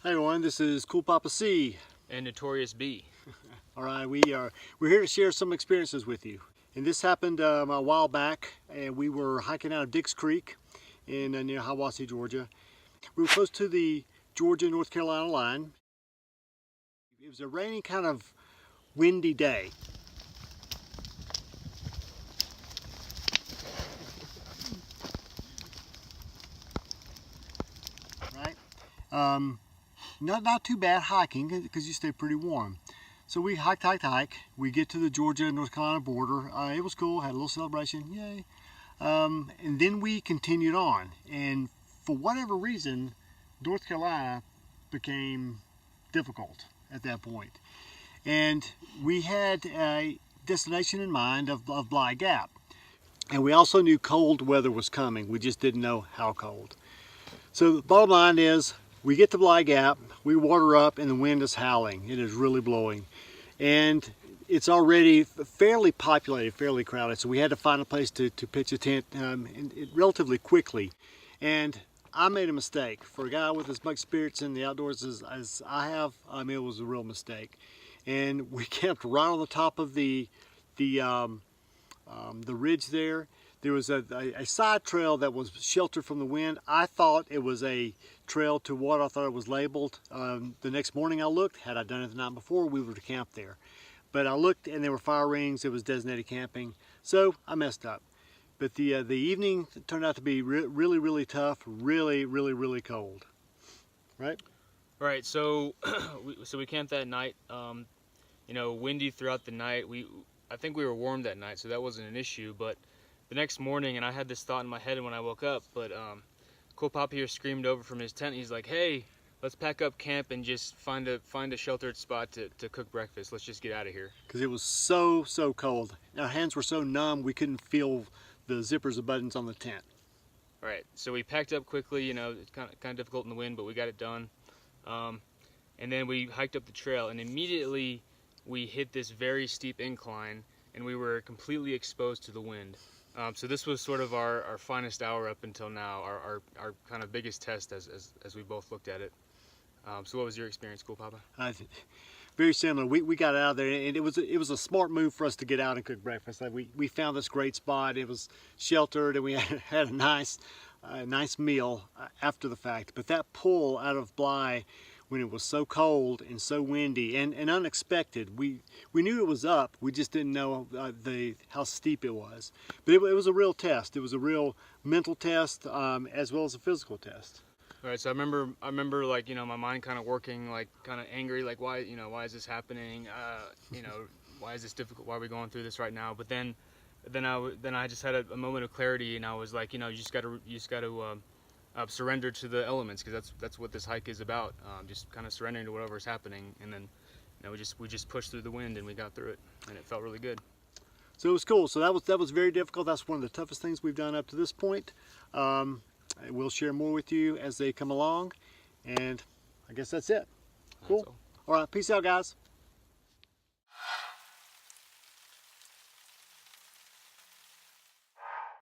Hi everyone, this is Cool Papa C. And Notorious B. All right, we're here to share some experiences with you. And this happened a while back, and we were hiking out of Dix Creek in near Hiawassee, Georgia. We were close to the Georgia-North Carolina line. It was a rainy, kind of windy day. Right? Not too bad hiking because you stay pretty warm. So we hike. We get to the Georgia-North Carolina border. It was cool, had a little celebration, yay. And then we continued on. And for whatever reason, North Carolina became difficult at that point. And we had a destination in mind of Bly Gap. And we also knew cold weather was coming. We just didn't know how cold. So the bottom line is, we get to Bly Gap, we water up, and the wind is howling. It is really blowing. And it's already fairly populated, fairly crowded, so we had to find a place to pitch a tent relatively quickly. And I made a mistake. For a guy with as much spirits in the outdoors as I have, it was a real mistake. And we camped right on the top of the ridge there. There was a side trail that was sheltered from the wind. I thought it was a trail to what I thought it was labeled. The next morning I looked, had I done it the night before, we would have camped there. But I looked and there were fire rings, it was designated camping, so I messed up. But the evening turned out to be really tough, really cold. Right? Right, so we camped that night, windy throughout the night. I think we were warm that night, so that wasn't an issue, but the next morning, and I had this thought in my head when I woke up, but Cool Papa here screamed over from his tent. He's like, "Hey, let's pack up camp and just find a sheltered spot to cook breakfast. Let's just get out of here." Because it was so cold. Our hands were so numb we couldn't feel the zippers of buttons on the tent. Right, so we packed up quickly. It's kind of difficult in the wind, but we got it done. And then we hiked up the trail, and immediately we hit this very steep incline, and we were completely exposed to the wind. So this was sort of our finest hour up until now, our kind of biggest test as we both looked at it. So what was your experience, Cool Papa? Very similar. We got out of there, and it was a smart move for us to get out and cook breakfast. Like we found this great spot. It was sheltered, and we had a nice meal after the fact. But that pull out of Bly, when it was so cold and so windy and unexpected, we knew it was up. We just didn't know how steep it was. But it was a real test. It was a real mental test as well as a physical test. Right, so I remember like, my mind kind of working, like kind of angry, like why is this happening? Why is this difficult? Why are we going through this right now? But then I just had a moment of clarity, and I was like, you just got to surrender to the elements, because that's what this hike is about. Just kind of surrendering to whatever's happening, and then we just pushed through the wind and we got through it, and it felt really good. So it was cool. So that was very difficult. That's one of the toughest things we've done up to this point. We'll share more with you as they come along, and I guess that's it. Cool. All right, peace out, guys.